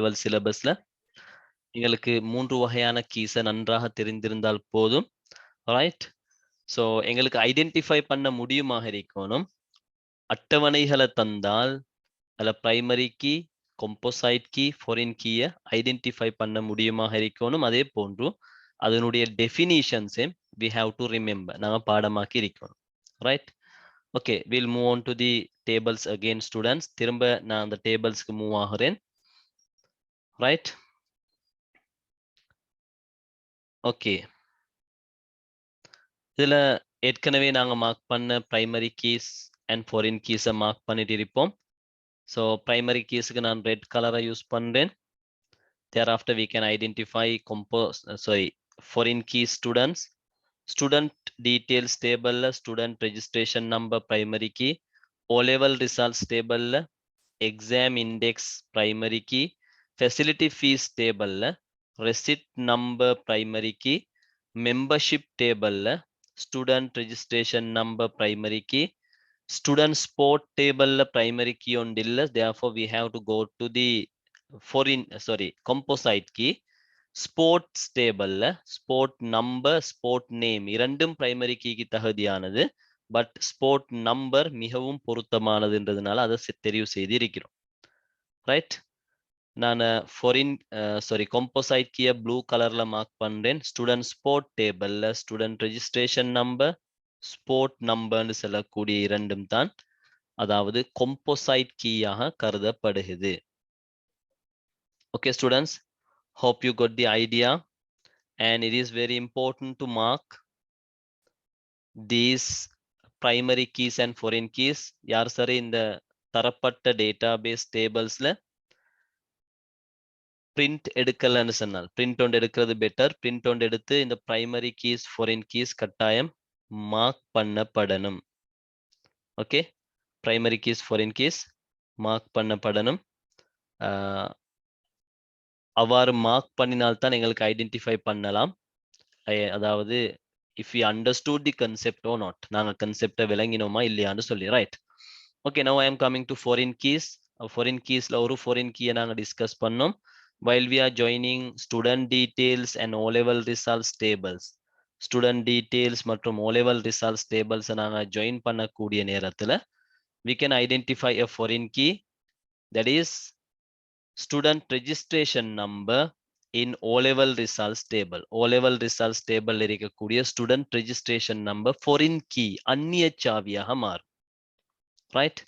level syllabusல எங்களுக்கு 3 வகையான கீஸை நன்றாக தெரிந்திருந்தால் போதும். ரைட். ஸோ எங்களுக்கு ஐடென்டிஃபை பண்ண முடியுமாக இருக்கணும். அட்டவணைகளை தந்தால் அதில் primary key, composite key, foreign key identify பண்ண முடியுமாக இருக்கணும். அதே போன்று அதனுடைய டெஃபினிஷன்ஸை we have to remember. நாங்க பாடமாக்கி இருக்கணும். Right. Okay, we'll move on to the tables again students. திரும்ப நான் அந்த டேபிள்ஸ்க்கு மூவ் ஆகிறேன். ரைட். ஓகே, இதுல ஏற்கனவே நாங்க மார்க் பண்ண பிரைமரி கீஸ் அண்ட் ஃபாரின் கீஸை மார்க் பண்ணிட்டு இருப்போம். ஸோ பிரைமரி கீஸுக்கு நான் ரெட் கலரை யூஸ் பண்றேன். Thereafter we can identify foreign key students. Student details table student registration number primary key. O-level results table exam index primary key. Facility fees table receipt number primary key. Membership table student registration number primary key. Student sport table primary key on dilla. Therefore we have to go to the composite key. Sports table sport number, sport name இரண்டும் primary keyக்கு தகுதியானது. But sport number மிகவும் பொருத்தமானதுன்றதுனால அதை தெரிவு செய்து இருக்கிறோம். Right. நான் composite கீயை blue கலர்ல mark பண்றேன். ஸ்டூடெண்ட் ஸ்போர்ட் டேபிள்ல ஸ்டூடெண்ட் ரெஜிஸ்ட்ரேஷன் நம்பர், ஸ்போர்ட் நம்பர்னு சொல்லக்கூடிய இரண்டும் தான் அதாவது composite கீயாக கருதப்படுகிறது. Okay students, hope you got the idea, and it is very important to mark these primary keys and foreign keys. யார் சரி இந்த தரப்பட்ட database tablesல print எடுக்கலன்னு சொன்னால் print ஒன்று எடுக்கிறது பெட்டர். print ஒன்று எடுத்து இந்த primary keys foreign keys கட்டாயம் மார்க் பண்ணப்படணும். Okay, primary keys foreign keys mark பண்ணப்படணும். அவ்வாறு மார்க் பண்ணினால்தான் எங்களுக்கு ஐடென்டிஃபை பண்ணலாம். அதாவது if we understood the concept or not, நாங்க கன்செப்டை விளங்கினோமா இல்லையான்னு சொல்லி. Right. Okay, now I am coming to foreign keys. foreign keysல ஒரு foreign key நாங்க டிஸ்கஸ் பண்ணோம். while we are joining student details and O-level results tables, student details மற்றும் O-level results tables நாங்க join பண்ணக்கூடிய நேரத்துல we can identify a foreign key, that is student registration number in O-level results table. O-level results table இருக்கக்கூடிய student registration number foreign key அந்நிய சாவியாக மாறும். Right.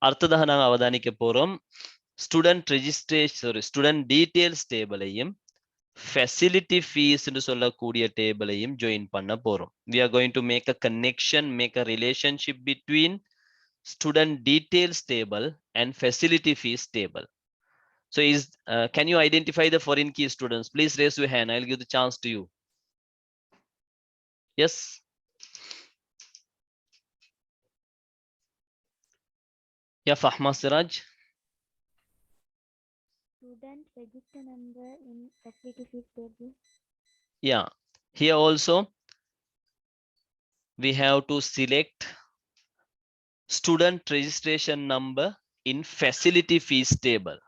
அடுத்ததாக நாங்கள் அவதானிக்க போறோம் ஸ்டூடெண்ட் ரெஜிஸ்ட்ரேஷன் ஸ்டூடெண்ட் டீடைல்ஸ் டேபிளையும் ஃபெசிலிட்டி ஃபீஸ் என்று சொல்லக்கூடிய டேபிளையும் ஜாயின் பண்ண போறோம். we are going to make a connection, make a relationship between student details table and facility fees table. So can you identify the foreign key students? Please raise your hand. I'll give the chance to you. Yes. Yeah, Fahma Siraj. Student register number in facility fees table. Yeah, here also we have to select student registration number in facility fees table,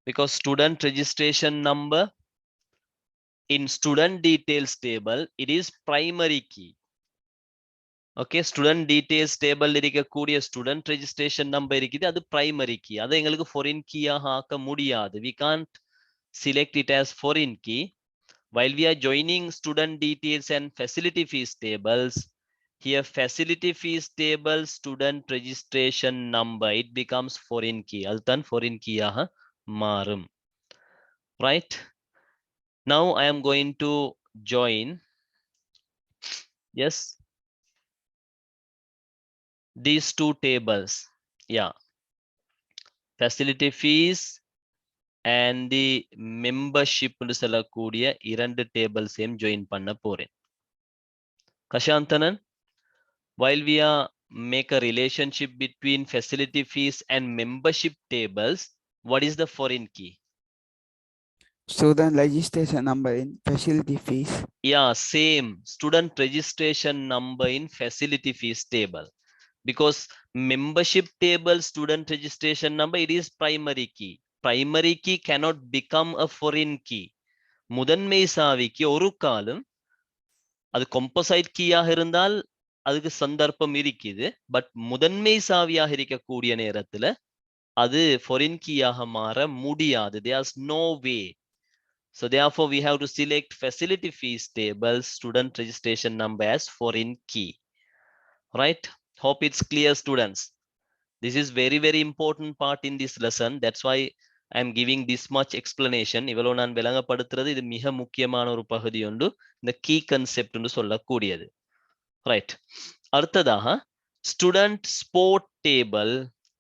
because student registration number in student details table, it is primary key. Okay, student details table இருக்கக்கூடிய student registration number இருக்குது, அது primary key. அது எங்களுக்கு foreign key ஆக்க முடியாது. We can't select it as foreign key. While we are joining student details and facility fees tables, here facility fees table student registration number, it becomes foreign key. அதுதான் foreign key ஆக மாறும். Right. Now I am going to join, yes, these two tables. Yeah, facility fees and the membership னு சொல்லக்கூடிய இரண்டு டேபிள்ஸையும் join பண்ண போறேன். கஷாந்தனன், while we are make a relationship between facility fees and membership tables, what is the foreign key? Student registration number in facility fees. Yeah, same student registration number in facility fees table, because membership table student registration number, it is primary key. primary key cannot become a foreign key. முதன்மை சாவிக்கு ஒரு காலம் அது composite கீயாக இருந்தால் அதுக்கு சந்தர்ப்பம் இருக்குது. But முதன்மை சாவியாக இருக்கக்கூடிய நேரத்துல அது foreign கீயாக மாற முடியாது. There's no way. So therefore we have to select facility fees table student registration number as foreign key. Right? Hope it's clear, students. This is very, very important part in this lesson. That's why I am giving this much explanation. இவ்வளவு நான் விளங்கப்படுத்துறது இது மிக முக்கியமான ஒரு பகுதி உண்டு. இந்த key concept என்று சொல்லக்கூடியது. ரைட். அடுத்ததாக ஸ்டூடெண்ட் ஸ்போர்ட் டேபிள்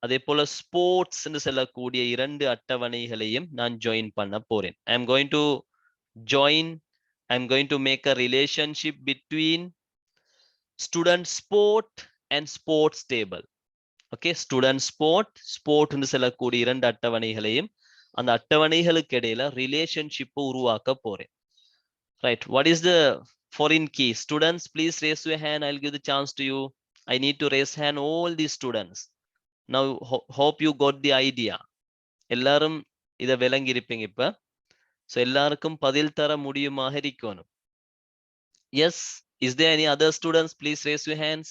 அதே போல ஸ்போர்ட்ஸ் என்று சொல்லக்கூடிய 2 அட்டவணைகளையும் நான் ஜாயின் பண்ண போறேன். I am going to join, I am going to make a relationship between student sport and sports table. Okay, student sport என்று சொல்லக்கூடிய 2 அட்டவணைகளையும் அந்த அட்டவணைகளுக்கு இடையில ரிலேஷன்ஷிப் உருவாக்க போறேன். Right, what is the foreign key? Students, please raise your hand. I'll give the chance to you. I need to raise hand all these students. Now hope you got the idea. எல்லாரும் இத விளங்கி இருப்பீங்க இப்ப. So எல்லாருக்கும் பதில் தர முடியுமாக இருக்கணும். Yes, is there any other students? Please raise your hands.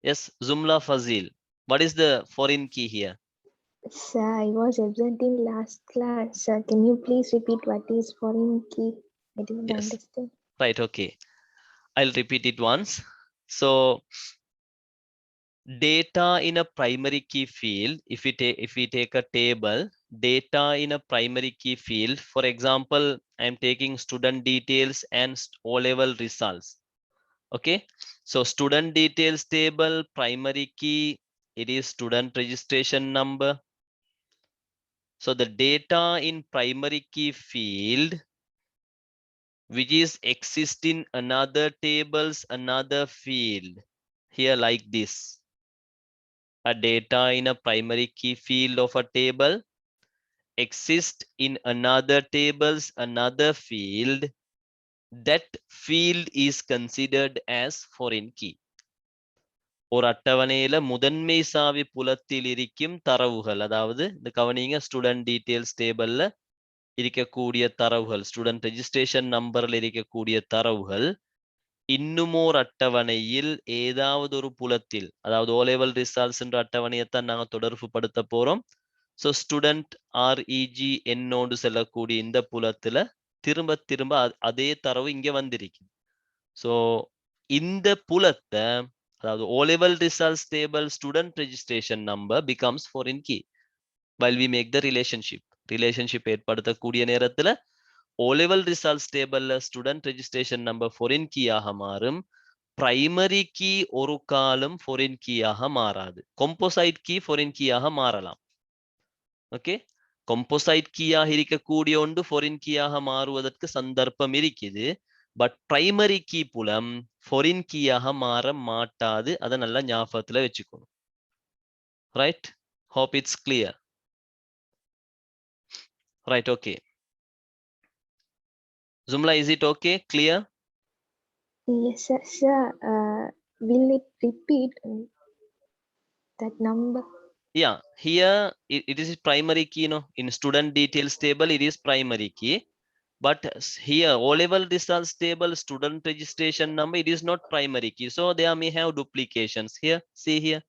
Yes, Zumla Fazil. What is the foreign key here? Sir, I was absent in last class. Sir, can you please repeat what is foreign key? I didn't Yes. understand. Right, okay. I'll repeat it once. So data in a primary key field, if we take a table, data in a primary key field, for example, I'm taking student details and O-level results. Okay, so student details table, primary key, it is student registration number. So the data in primary key field, which is exist in another tables, another field, here like this. A data in a primary key field of a table exist in another tables, another field. That field is considered as foreign key. ஒரு அட்டவணையில முதன்மை சாவி புலத்தில் இருக்கும் தரவுகள், அதாவது இந்த கவனிங்க student details டேபிள்ல இருக்கக்கூடிய தரவுகள், ஸ்டூடெண்ட் ரெஜிஸ்ட்ரேஷன் நம்பர்ல இருக்கக்கூடிய தரவுகள் இன்னுமோர் அட்டவணையில் ஏதாவது ஒரு புலத்தில், அதாவது O level results என்ற அட்டவணையைத்தான் நாங்க தொடர்பு படுத்த போறோம். ஸோ ஸ்டூடெண்ட் REG என்னோடு செல்லக்கூடிய இந்த புலத்துல திரும்ப திரும்ப அதே தரவு இங்க வந்திருக்கு. ஸோ இந்த புலத்தை, அதாவது O level results table student registration number becomes foreign key while we make the relationship ஏற்படுத்தக்கூடிய நேரத்துல O level results table student registration number foreign key ஆக மாறும். primary key ஒரு காலம் foreign key ஆக மாறாது. composite key foreign key ஆக மாறலாம். ஓகே, composite key ஆக இருக்கக்கூடிய ஒன்று foreign key ஆக மாறுவதற்கு சந்தர்ப்பம் இருக்குது. பட் பிரைமரி கீ புலம் foreign key ஆக மாற மாட்டாது. அதை நல்லா ஞாபகத்துல வச்சுக்கணும். Right, hope it's clear. Right, okay. Zumla, is it okay? Clear? Yes, sir. Sir, will it repeat that number? Yeah, here it is primary key, no? In student details table, it is primary key. But here, O level results table, student registration number, it is not primary key. So they may have duplications here. See here,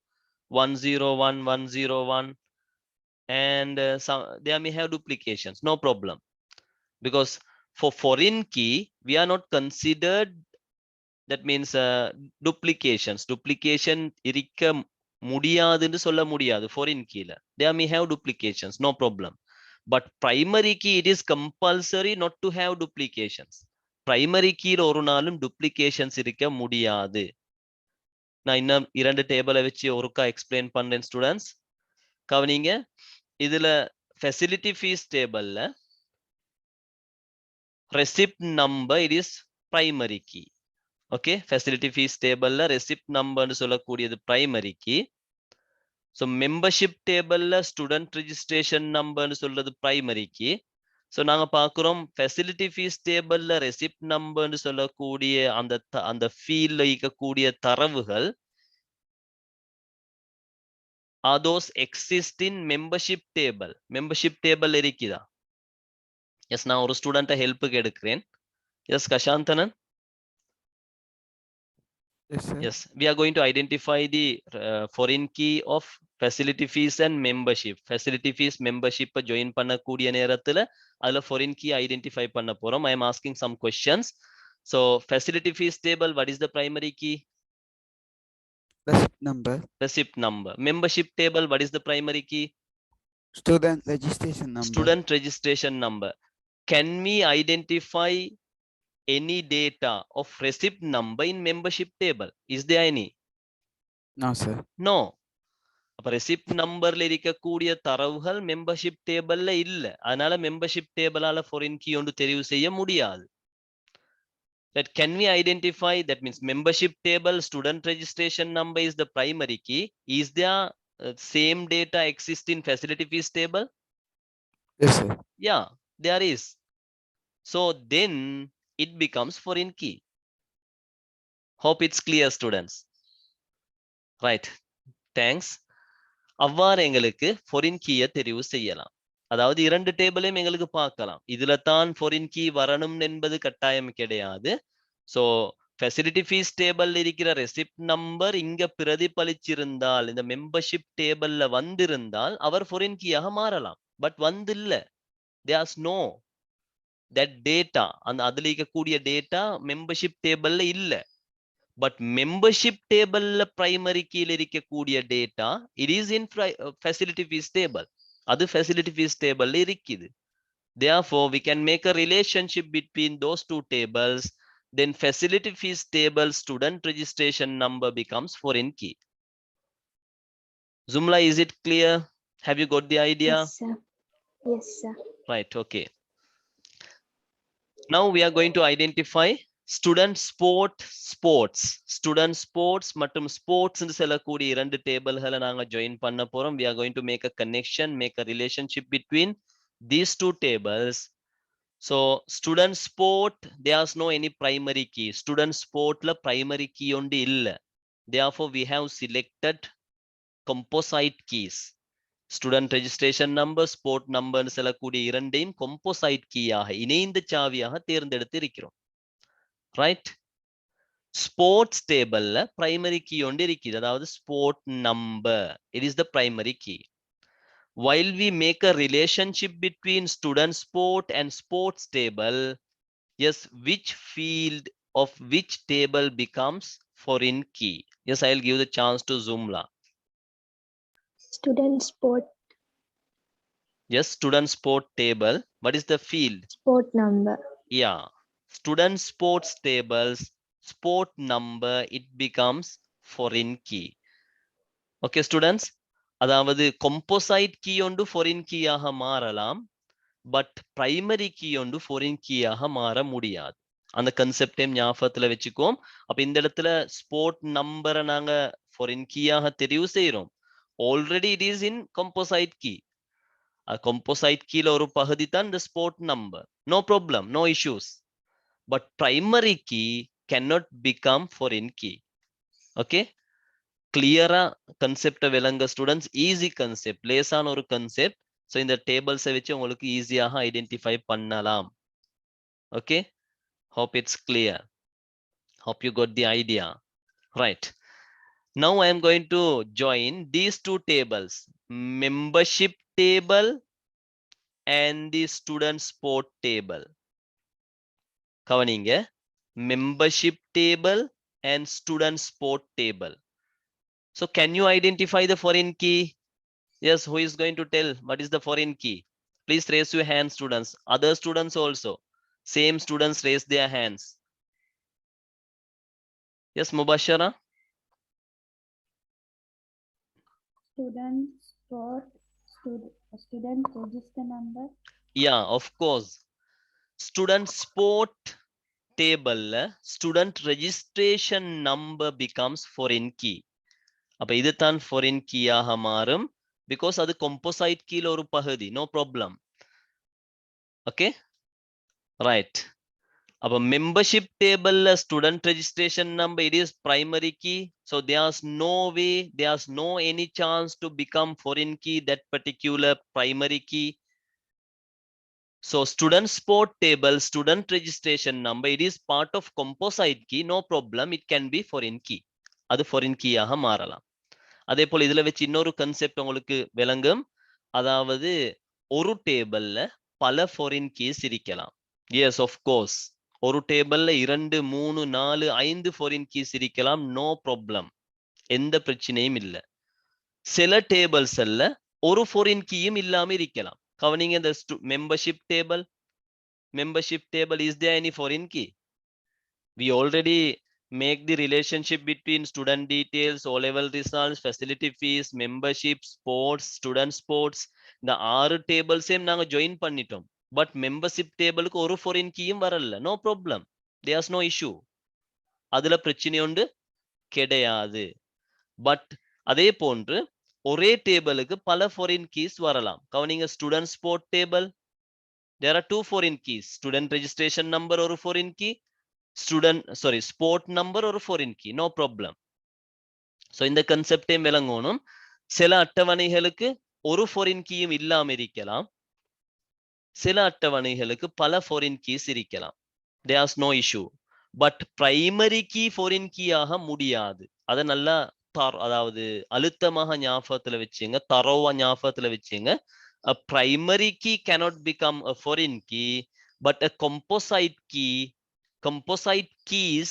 101, 101. And they may have duplications. No problem. Because for foreign key, we are not considered, that means duplication irikka முடியாதுன்னு சொல்ல முடியாது foreign keyல. They may have duplications, no problem. But primary key, it is compulsory not to have duplications. Primary key ஒரு நாளும் duplications இருக்க முடியாது. நான் இன்னும் 2 டேபிளை வச்சு ஒருக்கா எக்ஸ்பிளைன் பண்றேன் ஸ்டூடெண்ட்ஸ். கவனிங்க, இதுல ஃபெசிலிட்டி ஃபீஸ் டேபிள்ல receipt number, it is primary key. Okay, facility fees table la receipt number nu sollakudiyadu primary key. So membership table la student registration number nu solradhu primary key. So naanga paakurom facility fees table la receipt number nu sollakudiya அந்த field la irukkudiya tharavugal Are those exist in membership table? Membership table இருக்குதா? Yes, நான் ஒரு ஸ்டூடண்ட்டை ஹெல்ப்புக்கு எடுக்கிறேன். Yes, Kashantanan. Yes, sir. Yes, we are going to identify the foreign key of facility fees and membership. Facility fees membership join பண்ணக்கூடிய நேரத்துல அதுல foreign key identify பண்ண போறோம். I am asking some questions. So facility fees table, what is the primary key? Receipt number. Receipt number. Membership table, what is the primary key? Student registration number. Student registration number. Can we identify any data of receipt number in membership table? Is there any? No, sir. No. அப்ப receipt நம்பர்ல இருக்கக்கூடிய தரவுகள் membership டேபிள்ல இல்ல. அதனால membership டேபிளால foreign key ஒன்று தெரிவு செய்ய முடியாது. That can we identify? That means membership table student registration number is the primary key. Is there same data exist in facility fees table? Yes, sir. Yeah, there is. So then it becomes foreign key. Hope it's clear, students. Right. Thanks. அவ்வாறு எங்களுக்கு foreign key-ய தெரிவு செய்யலாம். அதாவது இரண்டு டேபிளையும் எங்களுக்கு பார்க்கலாம். இதுல தான் foreign key வரணும் என்பது கட்டாயம் கிடையாது. So facility fees table இருக்கிற receipt number இங்க பிரதிபலிச்சிருந்தால், இந்த membership tableல வந்திருந்தால் அவர் foreign key-யாக மாறலாம். But வந்தில்ல. There's no that data. அந்த அதுல இருக்கக்கூடிய டேட்டா membership tableல இல்ல. But membership table primary key இருக்கக்கூடிய data it is in facility fees table. அது facility fees table இருக்குது. Therefore we can make a relationship between those two tables. Then facility fees table student registration number becomes foreign key. Zumla, is it clear? Have you got the idea? Yes, sir. Yes, sir. Right, okay. Now we are going to identify student sports மற்றும் sports ன்னு சொல்லக்கூடிய இரண்டு டேபிள்களை நாங்க join பண்ண போறோம். We are going to make a connection, make a relationship between these two tables. So student sport, there's no any primary key. Student sportல primary key ஒன்று இல்ல. Therefore we have selected composite keys. Student registration number, sport number ன்னு சொல்லக்கூடிய இரண்டையும் composite key-யாக இணைந்த சாவியாக தேர்ந்தெடுத்து இருக்கிறோம். Right? Sports table primary key ஒன்று இருக்குது. அதாவது sport number. It is the primary key. While we make a relationship between student sport and sports table, yes, which field of which table becomes foreign key? Yes, I'll give the chance to Zumla. Student sport Yes, student sport table. What is the field? sport number. Yeah. Student sports tables, sport number, it becomes foreign key. Okay, students. அதாவது composite key ஒன்று foreign key-யாக மாறலாம். But primary key ஒன்று foreign key-யாக மாற முடியாது. அந்த கன்செப்டையும் ஞாபகத்துல வச்சுக்கோம். அப்ப இந்த இடத்துல sport number நாங்க foreign key-யாக தெரிவு செய்றோம். Already it is in composite key. composite key-ல ஒரு பகுதி தான் இந்த sport number. No problem, no issues. But primary key cannot become foreign key. Okay? Clear-ஆ concept விளங்க students, easy concept, லேசான ஒரு concept. So இந்த tables வச்சு உங்களுக்கு ஈஸியாக ஐடென்டிஃபை பண்ணலாம். Okay? Hope it's clear. Hope you got the idea. Right. Now I am going to join these two tables, membership table and the student sport table. கவனிங்க, membership table and student sport table. So can you identify the foreign key? Yes, who is going to tell what is the foreign key? Please raise your hand, students. Other students also. Same students raise their hands. Yes, Mubashara. Student sport, student register number. Yeah, of course. Student sport table, student registration number becomes foreign key. அப்ப இது தான் foreign key-யாக மாறும். Because அது composite key-ல ஒரு பகுதி. No problem. Okay? Right. Our membership table student registration number, it is primary key. So there's no way, there's no any chance to become foreign key that particular primary key. So student sport table, student registration number, it is part of composite key, no problem, it can be foreign key. அது foreign key ஆக மாறலாம். அதே போல இதுல வச்சு இன்னொரு concept உங்களுக்கு விளங்கும். அதாவது ஒரு டேபிள்ல பல foreign keys இருக்கலாம். Yes, of course. ஒரு டேபிள்ல 2, 3, 4, 5 foreign keys இருக்கலாம், நோ ப்ராப்ளம், எந்த பிரச்சனையும் இல்ல. சில டேபிள்ஸ்ல ஒரு foreign keyயும் இல்லாம இருக்கலாம். கவனிங்க, இந்த membership table, is there any foreign key? We already make the relationship between student details, O-level results, facility fees, membership, sports, student sports. இந்த 6 டேபிள்ஸையும் நாங்க ஜாயின் பண்ணிட்டோம். பட் மெம்பர்ஷிப் டேபிளுக்கு ஒரு foreign keyயும் வரல, no problem, there's no issue. அதுல பிரச்சனை உண்டு கிடையாது. பட் அதே போன்று ஒரே டேபிளுக்கு பல foreign keys வரலாம். கவனிங்க, student sport table, there are 2 foreign keys. Student registration number ஒரு foreign key, ஸ்போர்ட் நம்பர் ஒரு foreign key, no problem. So இந்த கான்செப்டே விளங்கணும். சில அட்டவணைகளுக்கு ஒரு foreign keyயும் இல்லாம இருக்கலாம், சில அட்டவணைகளுக்கு பல foreign keys இருக்கலாம், there's no issue. But primary key foreign key ஆக முடியாது. அதை நல்லா அதாவது அழுத்தமாக ஞாபகத்துல வச்சுங்க, தரோவா ஞாபகத்துல வச்சுங்க. A primary key cannot become a foreign key, but a composite keys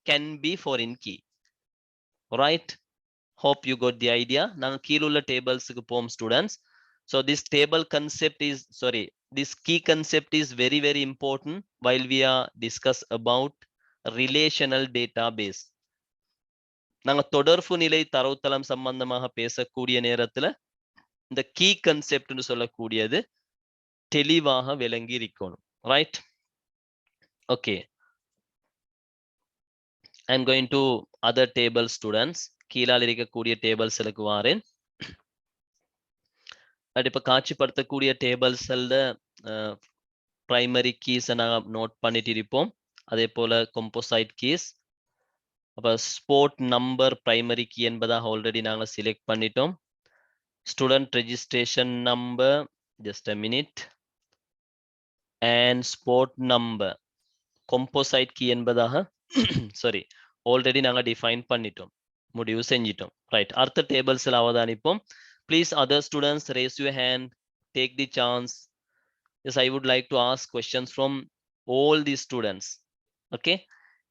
can be foreign key. Right? Hope you got the idea. நாங்க கீழுள்ள டேபிள்ஸ்க்கு போம் students. So this table concept is, this key concept is very, very important while we are discuss about relational database. நாங்க தொடர்பு நிலை தரவுத்தளம் சம்பந்தமாக பேசக்கூடிய நேரத்துல இந்த கீ கன்செப்ட்னு சொல்லக்கூடியது தெளிவாக விளங்கி இருக்கணும். Right? Okay, I am going to other table students. கீழால் இருக்கக்கூடிய டேபிள்ஸ்களுக்கு வாரேன். இப்ப காட்சிப்படுத்தக்கூடிய டேபிள்ஸ்ல பிரைமரி கீஸை நாங்கள் நோட் பண்ணிட்டு இருப்போம். அதே போல கம்போசைட் கீஸ். அப்ப ஸ்போர்ட் நம்பர் பிரைமரி கீ என்பதாக ஆல்ரெடி நாங்கள் செலக்ட் பண்ணிட்டோம். Student registration number, just a minute, and sport number composite key என்பதாக ஆல்ரெடி நாங்கள் டிஃபைன் பண்ணிட்டோம், முடிவு செஞ்சிட்டோம். ரைட், அடுத்த டேபிள்ஸ்ல அவதானிப்போம். Please, other students, raise your hand, take the chance. Yes, I would like to ask questions from all the students. Okay,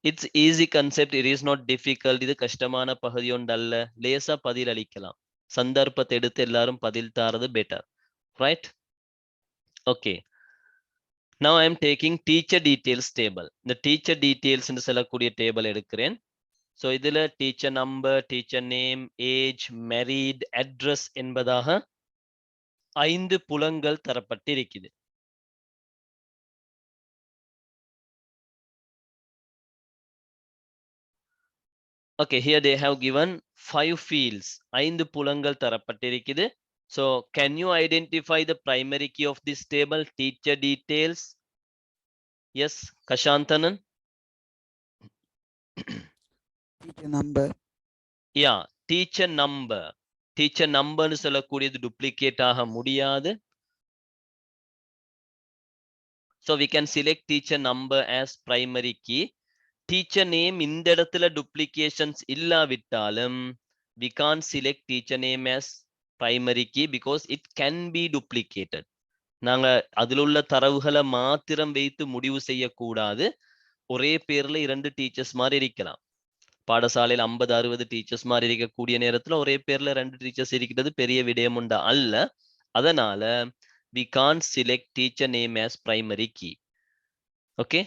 it's easy concept, it is not difficult. இது கஷ்டமான பகுதி ஒன்றல்ல, லேசா பதில் அளிக்கலாம். சந்தர்ப்பத்தை எடுத்து எல்லாரும் பதில் தாரது better. Right? Okay. Now I am taking teacher details table. The teacher details ன்னு சொல்லக்கூடிய டேபிள் எடுக்கிறேன். So இதுல teacher number, teacher name, age, married, address என்பதாக 5 புலங்கள் தரப்பட்டிருக்குது. Okay, here they have given 5 fields. 5 புலங்கள் தரப்பட்டிருக்குது. So can you identify the primary key of this table? Teacher details. Yes, Kashantanan. Teacher number. Yeah, teacher number. Teacher number னு சொல்லக்கூடியது duplicate ஆக முடியாது. So we can select teacher number as primary key. Teacher name இந்த இடத்துல duplications இல்லாவிட்டாலும் we can't select teacher name as primary key because it can be duplicated. நாங்க அதில் உள்ள தரவுகளை மாத்திரம் வைத்து முடிவு செய்யக்கூடாது. ஒரே பேர்ல 2 டீச்சர்ஸ் மாதிரி இருக்கலாம். பாடசாலையில் 50-60 டீச்சர்ஸ் மாதிரி இருக்கக்கூடிய நேரத்துல ஒரே பேர்ல 2 டீச்சர்ஸ் இருக்கிறது பெரிய விடயம் உண்டா அல்ல. அதனால we can't select teacher name as primary key. Okay,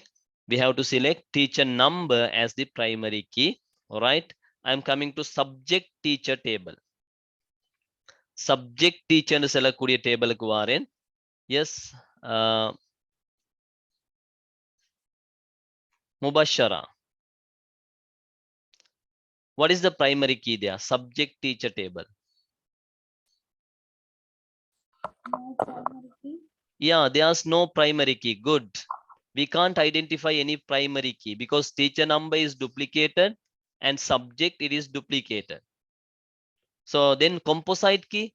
we have to select teacher number as the primary key. All right, I am coming to subject teacher table. Subject teacher னு சொல்லக்கூடிய டேபிளுக்கு வாரேன். Yes, Mubashara. What is the primary key there? Subject teacher table. No primary key. Yeah, there's no primary key. Good. we can't identify any primary key because teacher number is duplicated and subject it is duplicated. So then composite key,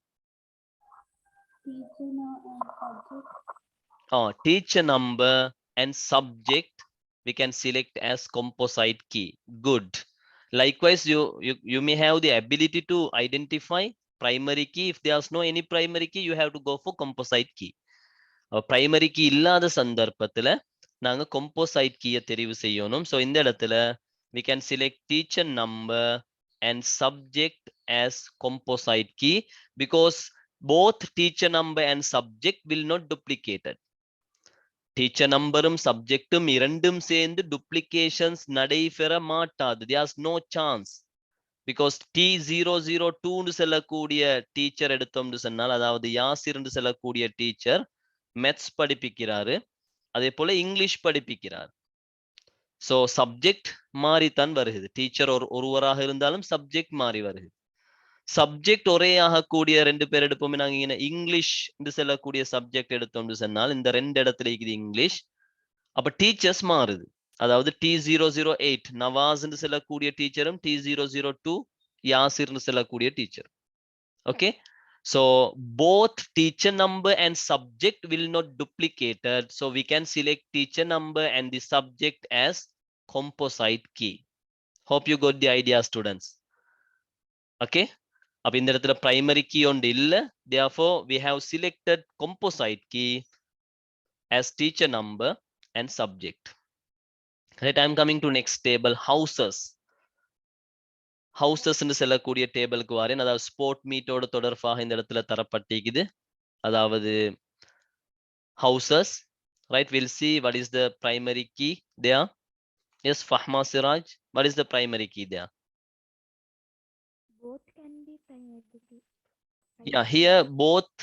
teacher number and subject we can select as composite key. Good. Likewise, you may have the ability to identify primary key. If there's no any primary key, you have to go for composite key. Primary key இல்லாத சந்தர்ப்பத்துல நாங்க composite key தெரிவு செய்யணும். So இந்த இடத்துல we can select teacher number and subject as composite key because both teacher number and subject will not duplicated. Teacher numberum subjectum இரண்டும் சேர்ந்து duplications நடைபெற மாட்டாது. There's no chance. Because T002 ன்னு சொல்லக்கூடிய டீச்சர் எடுத்தோம்னு சொன்னால், அதாவது யாசிர் என்று சொல்லக்கூடிய டீச்சர் மேத்ஸ் படிப்பிக்கிறாரு, அதே போல இங்கிலீஷ் படிப்பிக்கிறார். சோ சப்ஜெக்ட் மாறித்தான் வருகிறது. டீச்சர் ஒருவராக இருந்தாலும் சப்ஜெக்ட் மாறி வருகிறது. சப்ஜெக்ட் ஒரே ஆகக்கூடிய ரெண்டு பேர் எடுப்போமே, நாங்க இங்க இங்கிலீஷ் என்று சொல்லக்கூடிய சப்ஜெக்ட் எடுத்தோம்னு சொன்னால் இந்த ரெண்டு இடத்துல இருக்குது இங்கிலீஷ். அப்ப டீச்சர்ஸ் மாறுது. அதாவது T008 நவாஸ் என்று சொல்லக்கூடிய டீச்சரும் T002 யாசிர் என்று சொல்லக்கூடிய teacher. Okay, so both teacher number and subject will not duplicated, so we can select teacher number and the subject as composite key. Hope you got the idea, students. Okay, அப்ப இந்த இடத்துல primary key ஒன்று இல்ல, therefore we have selected composite key as teacher number and subject. Right, I am coming to next table, houses. Houses ன்னு சொல்லக்கூடிய டேபிளுக்கு வரேன். அதாவது ஸ்போர்ட் மீட்டோட தொடர்பாக இந்த இடத்துல தரப்பட்டிருக்குது. அதாவது houses, right? We'll see what is the primary key there. Yes, Fahma Siraj, what is the primary key there? Both can be primary key. Yeah, here both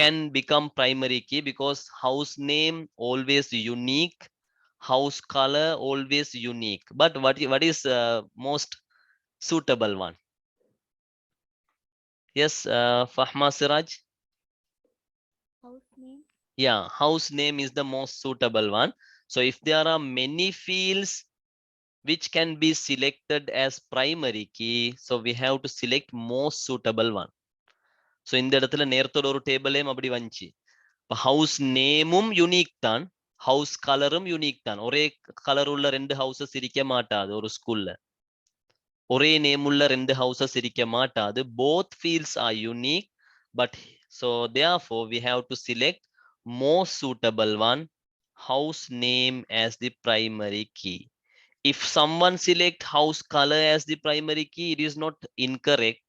can become primary key because house name always unique, house color always unique. But what is most suitable one? Yes, Fahma Siraj. House name. Yeah, house name is the most suitable one. So if there are many fields which can be selected as primary key, so we have to select most suitable one. So இந்த இடத்துல நேரத்தோட ஒரு டேபிளேம் அப்படி வந்துச்சு. House நேமும் unique தான், house கலரும் unique தான். ஒரே கலர் உள்ள ரெண்டு ஹவுசஸ் இருக்க மாட்டாது ஒரு ஸ்கூல்ல. ஒரே நேம் உள்ள ரெண்டு ஹவுசஸ் இருக்க மாட்டாது. Both fields are unique, but so therefore we have to select most suitable one, house name as the primary key. If someone select house color as the primary key, it is not incorrect.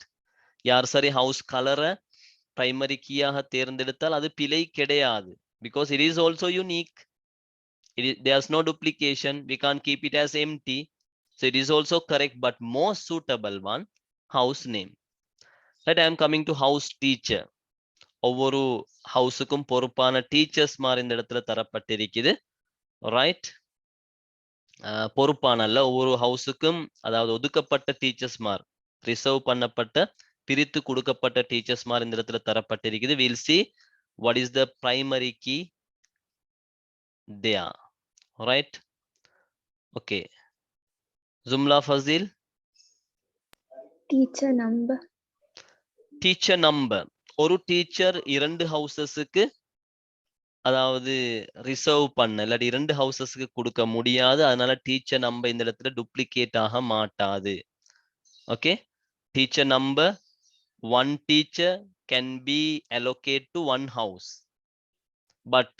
யார் சரி house color primary key-ஆக தேர்ந்தெடுத்தால் அது பிழை கிடையாது. Because it is also unique. There's no duplication. We can't keep it as empty. So it is also correct, but most suitable one, house name. Right, I am coming to house teacher. ஒவ்வொரு ஹவுஸுக்கும் பொறுப்பான teachers மாதிரி இந்த இடத்துல தரப்பட்டிருக்குது. Right, பொறுப்பான அல்ல, ஒவ்வொரு ஹவுஸுக்கும் அதாவது ஒதுக்கப்பட்ட டீச்சர்ஸ் மார், ரிசர்வ் பண்ணப்பட்ட பிரித்து கொடுக்கப்பட்ட டீச்சர்ஸ் மார் இந்த இடத்துல தரப்பட்டிருக்குது. We'll see what is the primary key there. Right, okay. Zumla Fazil. Teacher number. Teacher number. ஒரு டீச்சர் இரண்டு ஹவுசஸுக்கு அதாவது ரிசர்வ் பண்ண இல்லாட்டி இரண்டு ஹவுசஸ்க்கு கொடுக்க முடியாது. அதனால டீச்சர் நம்பர் இந்த இடத்துல டூப்ளிகேட் ஆக மாட்டாது. Okay, teacher number one teacher can be allocated to one house. But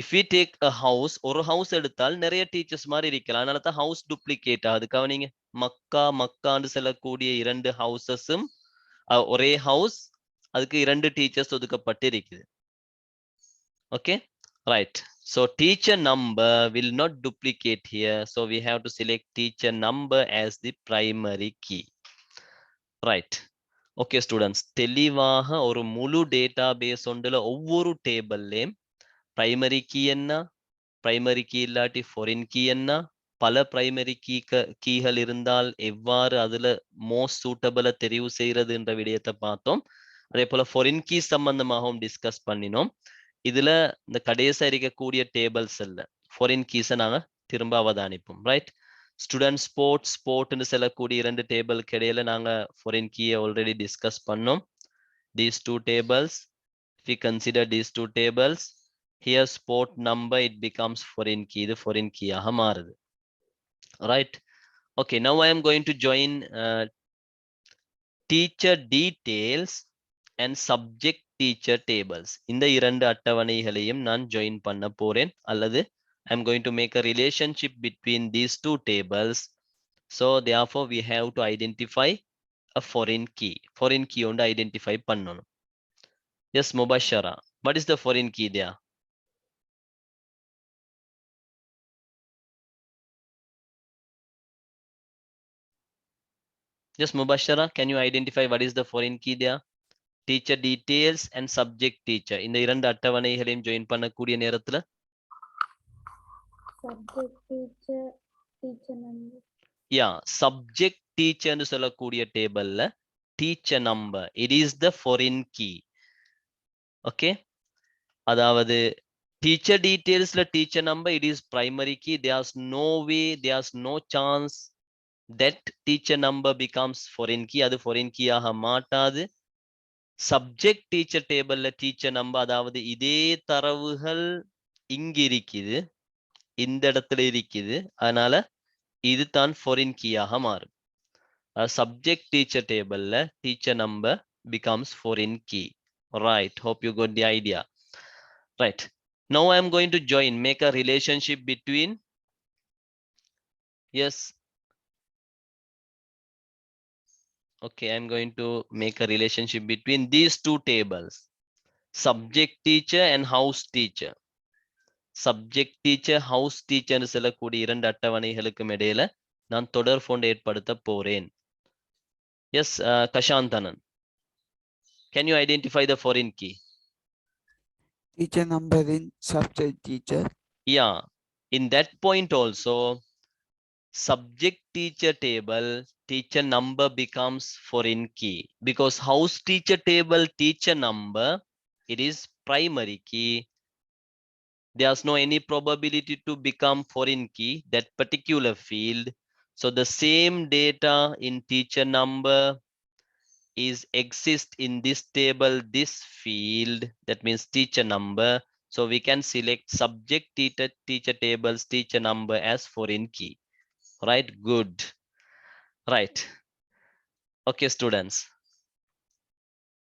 if we take a house, ஒரு ஹவுஸ் எடுத்தால் நிறைய டீச்சர்ஸ் மாதிரி இருக்கலாம். அதனால தான் ஹவுஸ் டூப்ளிகேட் ஆகுது. கவனிங்க, மக்கான்னு சொல்லக்கூடிய இரண்டு ஹவுசஸும் ஒரே ஹவுஸ், அதுக்கு இரண்டு டீச்சர்ஸ் ஒதுக்கப்பட்டு இருக்குது. Okay, right. So teacher number will not duplicate here. So we have to select teacher number as the primary key. Right. Okay students, தெளிவாக ஒரு முழு டேட்டாபேஸ் ஒன்றுல ஒவ்வொரு டேபிள்லயும் பிரைமரி கீ என்ன, பிரைமரி கீ இல்லாட்டி ஃபாரின் கீ என்ன, பல பிரைமரி கீகள் இருந்தால் எவ்வாறு அதுல மோஸ்ட் சூட்டபிளா தெரிவு செய்யறது என்ற விடயத்தை பார்த்தோம். அதே போல ஃபாரின் கீ சம்பந்தமாகவும் டிஸ்கஸ் பண்ணினோம். இதுல இந்த கடைசியா இருக்கக்கூடிய டேபிள்ஸ் இல்ல, foreign keys நாங்க திரும்ப அவதானிப்போம் ரைட் ஸ்டூடெண்ட் ஸ்போர்ட்னு சொல்லக்கூடிய இரண்டு டேபிளுக்கு இடையில நாங்க foreign key ஆல்ரெடி டிஸ்கஸ் பண்ணோம் these two tables if we consider these two tables here sport number it becomes foreign key இது foreign key ஆக மாறுது right okay now I am going to join teacher details and subject teacher tables இந்த இரண்டு அட்டவணைகளையும் நான் join பண்ண போறேன் அல்லது I am going to make a relationship between these two tables so therefore we have to identify a foreign key ஒன்று identify பண்ணணும் yes Mubashara what is the foreign key there yes Mubashara can you identify what is the foreign key there teacher details and subject teacher இந்த இரண்டு அட்டவணைகளையும் join பண்ணக்கூடிய நேரத்துல subject teacher teacher number yeah subject teacher னு சொல்லக்கூடிய டேபிள்ல teacher number it is the foreign key okay அதாவது teacher detailsல teacher number it is primary key there's no way there's no chance that teacher number becomes foreign key அது foreign key ஆக மாட்டாது subject teacher டேபிள்ல teacher number அதாவது இதே தரவுகள் இங்க இருக்குது இந்த இடத்துல இருக்குது அதனால இது தான் foreign key ஆக மாறும் subject teacher டேபிள்ல teacher number becomes foreign key right hope you got the idea right now I am going to make a relationship between yes okay I am going to make a relationship between these two tables subject teacher and house teacher subject teacher house teacher னு சொல்லக்கூடிய இரண்டு அட்டவணைகளுக்கும் இடையில நான் தொடர் found ஏற்படுத்த போறேன் yes Kashantanan can you identify the foreign key Teacher number in subject teacher. yeah in that point also subject teacher table teacher number becomes foreign key because house teacher table teacher number it is primary key there's no any probability to become foreign key that particular field so the same data in teacher number is exist in this table this field that means teacher number so we can select subject teacher tables teacher number as foreign key right good right okay students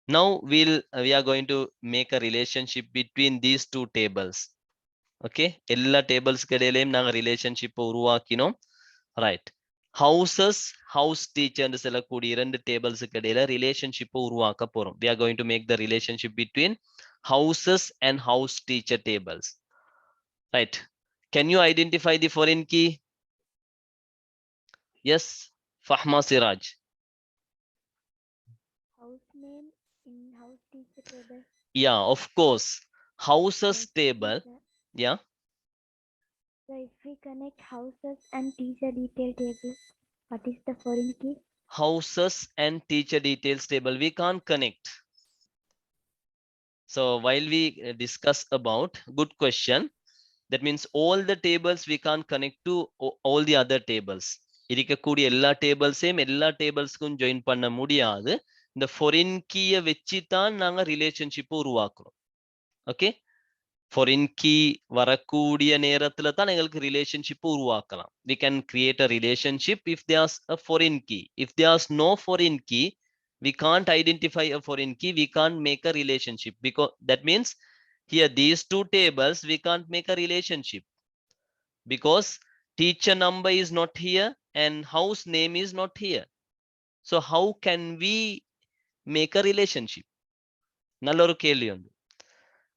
now we are going to make a relationship between these two tables okay எல்லா டேபிள்ஸ்க்கு இடையிலயும் நாங்க ரிலேஷன்ஷிப்பை உருவாக்கினோம் right houses house டீச்சர்னு சொல்லக்கூடிய இரண்டு டேபிள்ஸ்க்கு இடையில ரிலேஷன்ஷிப்பை உருவாக்க போறோம் we are going to make the relationship between houses and house teacher tables right can you identify the foreign key yes Fahma Siraj House name in house teacher table. yeah of course houses table yeah So if we connect houses and teacher detail table, what is the foreign key? houses and teacher details table we can't connect so while we discuss about good question that means all the tables we can't connect to all the other tables இருக்கக்கூடிய எல்லா டேபிள்ஸையும் எல்லா டேபிள்ஸ்க்கும் join பண்ண முடியாது இந்த foreign key-ய வச்சு தான் நாங்க relationship உருவாக்குறோம் ஓகே foreign key வரக்கூடிய நேரத்துல தான் எங்களுக்கு ரிலேஷன்ஷிப் உருவாக்கலாம் we can create a relationship if there's a foreign key if there's no foreign key we can't identify a foreign key we can't make a relationship because that means here these two tables we can't make a relationship because teacher number is not here and house name is not here so how can we make a relationship நல்ல ஒரு கேள்வி உண்டு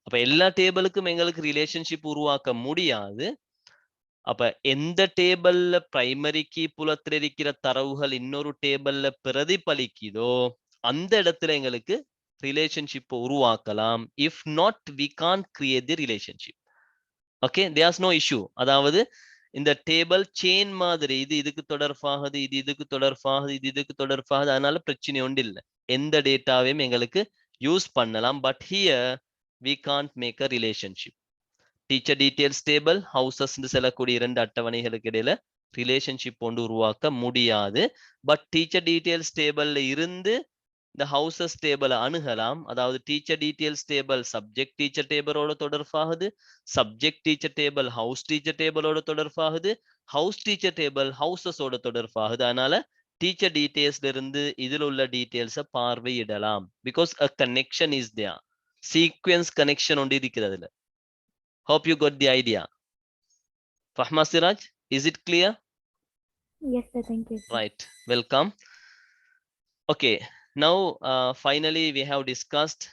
அப்ப எல்லா டேபிளுக்கும் எங்களுக்கு relationship உருவாக்க முடியாது அப்ப எந்த டேபிள்ல பிரைமரி கீ புலத்துல இருக்கிற தரவுகள் இன்னொரு டேபிள்ல பிரதிபலிக்குதோ அந்த இடத்துல எங்களுக்கு ரிலேஷன்ஷிப் உருவாக்கலாம் if not we can't create the relationship okay there's no issue அதாவது இந்த டேபிள் செயின் மாதிரி இது இதுக்கு தொடர்பாகுது இது இதுக்கு தொடர்பாகுது இது இதுக்கு தொடர்பாகுது அதனால பிரச்சனை ஒன்று இல்லை எந்த டேட்டாவையும் எங்களுக்கு யூஸ் பண்ணலாம் but here we can't make a relationship teacher details table houses செல்லக்கூடிய இரண்டு அட்டவணைகளுக்கு இடையில ரிலேஷன்ஷிப் ஒன்று உருவாக்க முடியாது. பட் டீச்சர் டீடைல்ஸ் டேபிள்ல இருந்து இந்த ஹவுசஸ் டேபிளை அணுகலாம். அதாவது teacher details table subject teacher டேபிளோட தொடர்பாகுது, subject teacher table house teacher டேபிளோட தொடர்பாகுது, ஹவுஸ் டீச்சர் டேபிள் ஹவுசஸோட தொடர்பாகுது. அதனால டீச்சர் டீடைல்ஸ்ல இருந்து இதில் உள்ள டீடைல்ஸை பார்வையிடலாம். Because a connection is there, sequence connection ஒன்று இருக்கிறதுல. Hope you got the idea. Fahma Siraj, is it clear? Yes, sir. Thank you, sir. Right, welcome. Okay, now finally we have discussed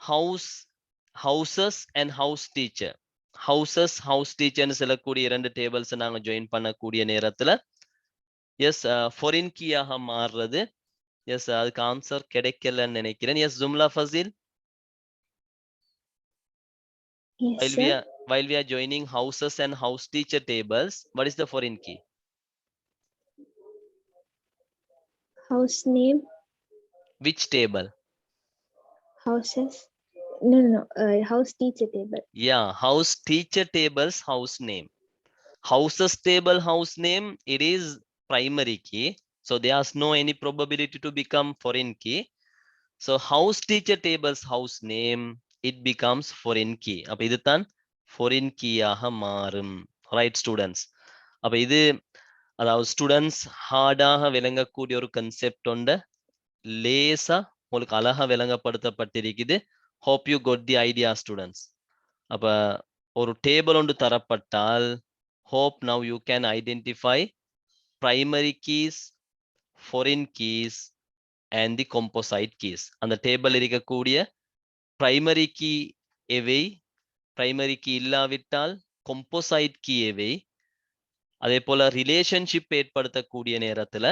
houses and house teacher. Houses, house teacher னு சொல்லக்கூடிய இரண்டு tables நாங்க join பண்ணக்கூடிய நேரத்துல S foreign keyயாக மாறுறது. S அதுக்கு answer கிடைக்கலன்னு நினைக்கிறேன். Yes Jumla Fazil, Yes, sir. while we are joining houses and house teacher tables, what is the foreign key? House name, Which table? houses. No. House teacher table. Yeah, house teacher tables house name. Houses table house name, it is primary key, so there's no any probability to become foreign key. So house teacher tables house name, it becomes foreign key. அப்ப இதுதான் foreign key ஆக மாறும். Right students, அப்ப இது அதாவது students ஹார்டாக விளங்கக்கூடிய ஒரு கன்செப்ட் ஒண்ட லேசா உங்களுக்கு அழகா விளங்கப்படுத்தப்பட்டிருக்குது. ஹோப் யூ கொட் தி ஐடியா ஸ்டூடெண்ட்ஸ். அப்ப ஒரு டேபிள் ஒன்று தரப்பட்டால் hope now you can identify primary keys, foreign keys and the composite keys. அந்த டேபிள் இருக்கக்கூடிய primary key எவை, primary key இல்லாவிட்டால் composite key எவை, அதே போல ரிலேஷன்ஷிப் ஏற்படுத்தக்கூடிய நேரத்துல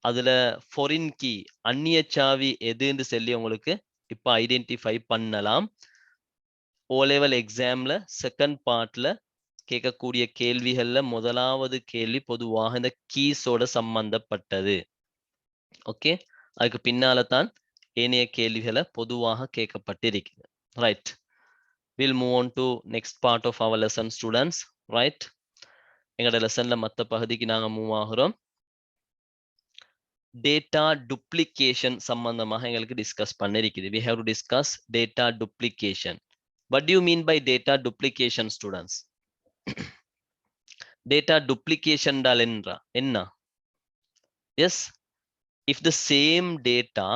அதுல foreign key அந்நிய சாவி எதுன்னு சொல்லி உங்களுக்கு இப்ப ஐடென்டிஃபை பண்ணலாம். ஓ லெவல் எக்ஸாம்ல செகண்ட் பார்ட்ல கேட்கக்கூடிய கேள்விகள்ல முதலாவது கேள்வி பொதுவாக இந்த கீஸோட சம்பந்தப்பட்டது. ஓகே, அதுக்கு பின்னால தான் ஏனைய கேள்விகளை பொதுவாக கேட்கப்பட்டிருக்கிறது. Right, will move on to next part of our lesson students. Right, எங்களோட லெசன்ல மற்ற பகுதிக்கு நாங்க மூவ் ஆகிறோம். டேட்டா டுப்ளிகேஷன் சம்பந்தமாக எங்களுக்கு discuss பண்ணிருக்குது. we have to discuss data duplication. What do you mean by data duplication students? Data duplication என்றால் என்ன? Yes, if the same data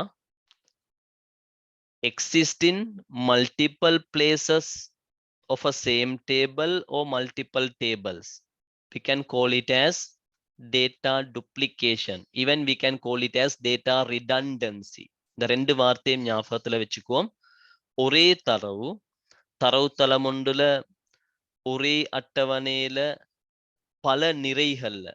exists in multiple places of a same table or multiple tables, we can call it as data duplication. Even we can call it as data redundancy. இந்த ரெண்டு வார்த்தையும் ஞாபகத்துல வச்சுக்குவோம். ஒரே தரவுத்தளம் ஒன்றுல ஒரே அட்டவணையில பல நிறைகள்ல,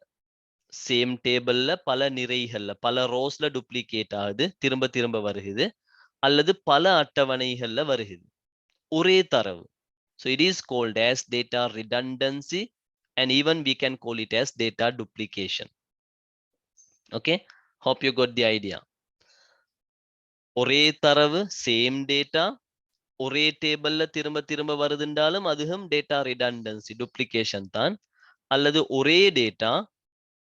சேம் டேபிள்ல பல நிறைகள்ல பல ரோஸ்ல டூப்ளிகேட் ஆகுது, திரும்ப திரும்ப வருகுது, அல்லது பல அட்டவணைகள்ல வருகுது ஒரே தரவு. So it is called as data redundancy and even we can call it as data duplication. Okay, hope you got the idea. ஒரே தரவு சேம் டேட்டா ஒரே டேபிள்ல திரும்ப திரும்ப வருதுன்றாலும் அதுவும் டேட்டா ரிடண்டன்சி டூப்ளிகேஷன் தான். அல்லது ஒரே டேட்டா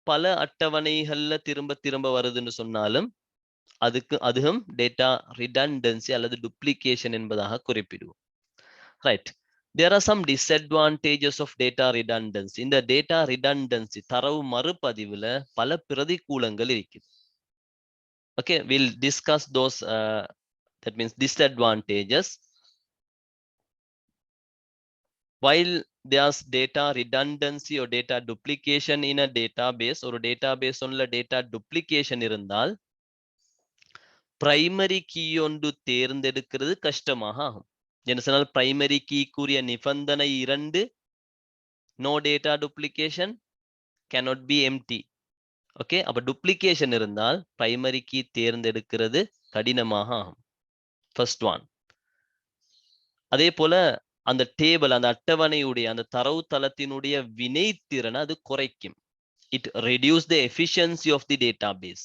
பல அட்டவணைகள்ல திரும்ப திரும்ப வருதுன்னு சொன்னாலும் அதுவும் டேட்டா ரிடண்டன்சி அல்லது டூப்ளிகேஷன் என்பதாக குறிப்பிடுவோம். Right, there are some disadvantages of data redundancy. இந்த டேட்டா ரிடண்டன்சி தரவு மறுபதிவுல பல பிரதிகூலங்கள் இருக்குது. Okay, we'll discuss those that means disadvantages. While there's data redundancy or data duplication in a database or database only data duplication இருந்தால் primary key ஒன்று தேர்ந்தெடுக்கிறது கஷ்டமாக ஆகும். என்ன சொன்னால் primary key கூறிய நிபந்தனை 2, no data duplication, cannot be empty. Okay, அப்ப duplication இருந்தால் primary key தேர்ந்தெடுக்கிறது கடினமாக ஆகும். First one. அதே போல அந்த டேபிள் அந்த அட்டவணையுடைய அந்த தரவு தளத்தினுடைய வினைத்திறனை அது குறைக்கும். It reduce the efficiency of the database.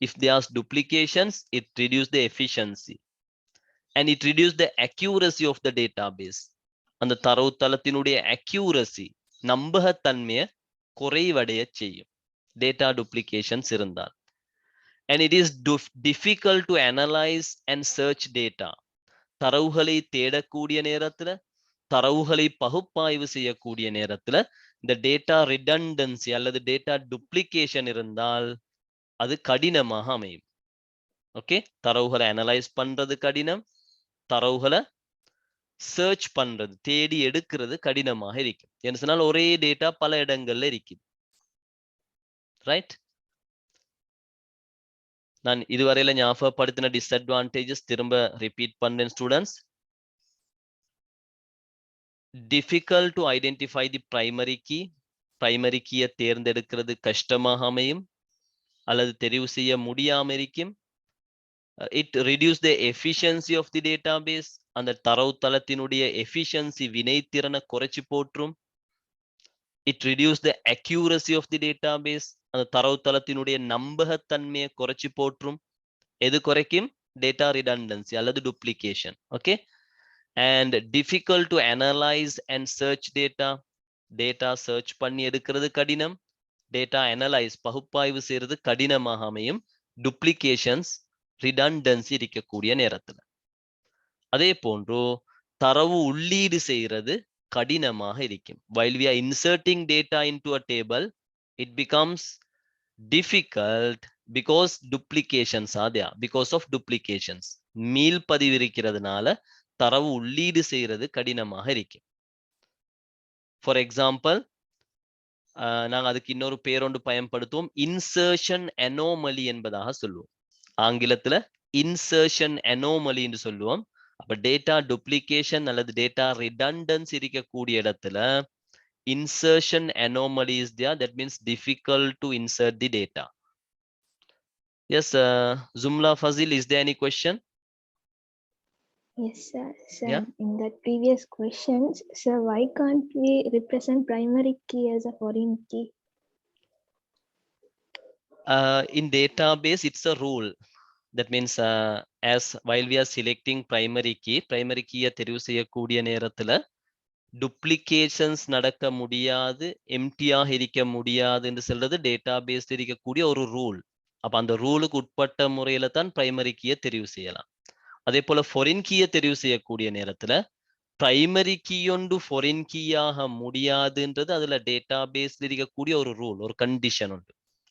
If there are duplications, it reduce the efficiency and it reduce the accuracy of the database. அந்த தரவுத்தளத்தினுடைய அக்யூரசி நம்பகத்தன்மையை குறைவடைய செய்யும் டேட்டா டூப்ளிகேஷன்ஸ் இருந்தால். And it is difficult to analyze and search data. தரவுகளை தேடக்கூடிய நேரத்துல, தரவுகளை பகுப்பாய்வு செய்யக்கூடிய நேரத்துல இந்த டேட்டா ரிடண்டன்சி அல்லது டேட்டா டூப்ளிகேஷன் இருந்தால் அது கடினமாக அமையும். ஓகே, தரவுகளை அனலைஸ் பண்றது கடினம், தரவுகளை சர்ச் பண்றது தேடி எடுக்கிறது கடினமாக இருக்கும். என்ன சொன்னால் ஒரே டேட்டா பல இடங்கள்ல இருக்குது. ரைட், நான் இதுவரையில ஞாபகப்படுத்தின டிஸ்அட்வான்டேஜஸ் திரும்ப ரிப்பீட் பண்றேன் students. Difficult to identify the primary key, primary கீயை தேர்ந்தெடுக்கிறது கஷ்டமாக அமையும் அல்லது தெரிவு செய்ய முடியாம இருக்கும். It reduce the efficiency of the database, அந்த தரவுத்தளத்தினுடைய எஃபிஷியன்சி வினைத்திறனை குறைச்சி போற்றும். It reduce the accuracy of the database, அந்த தரவுத்தளத்தினுடைய நம்பகத்தன்மையை குறைச்சி போற்றும். எது குறைக்கும்? டேட்டா ரிடண்டன்சி அல்லது duplication. Okay, and difficult to analyse and search data, data search பண்ணி எடுக்கிறது கடினம், டேட்டா அனலைஸ் பகுப்பாய்வு செய்யறது கடினமாக அமையும் டூப்ளிகேஷன்ஸ் ரிடண்டன்சி இருக்கக்கூடிய நேரத்துல. அதே போன்று தரவு உள்ளீடு செய்யறது கடினமாக இருக்கும். While we are inserting data into a table, it becomes difficult because duplications are there, because of duplications. மீள் பதிவு இருக்கிறதுனால தரவு உள்ளீடு செய்யறது கடினமாக இருக்கும். ஃபார் எக்ஸாம்பிள், நாங்கள் அதுக்கு இன்னொரு பேரொண்டு பயன்படுத்துவோம், இன்சர்ஷன் அனோமலி என்பதாக சொல்லுவோம். ஆங்கிலத்துல இன்சர்ஷன் அனோமலி என்று சொல்லுவோம். அப்ப டேட்டா டூப்ளிகேஷன் அல்லது டேட்டா ரிடண்டன்ஸ் இருக்கக்கூடிய இடத்துல insertion anomaly is there, that means difficult to insert the data. Yes, Zumla Fazil, is there any question? Yes, sir. Sir, Yeah. in that previous questions, sir, why can't we represent primary key as a foreign key? In database, it's a rule. That means as while we are selecting primary key தெரிவு செய்யக்கூடிய நேரத்துல duplications நடக்க முடியாது, எம்டியாக இருக்க முடியாது என்று சொல்றது டேட்டாபேஸ் இருக்கக்கூடிய ஒரு ரூல். அப்ப அந்த ரூலுக்கு உட்பட்ட முறையில தான் பிரைமரி கீயை தெரிவு செய்யலாம். அதே போல ஃபாரின் கீயை தெரிவு செய்யக்கூடிய நேரத்துல பிரைமரி கீ ஒன்று ஃபாரின் கீயாக முடியாதுன்றது அதுல டேட்டாபேஸ்ல இருக்கக்கூடிய ஒரு ரூல், ஒரு கண்டிஷன் உண்டு.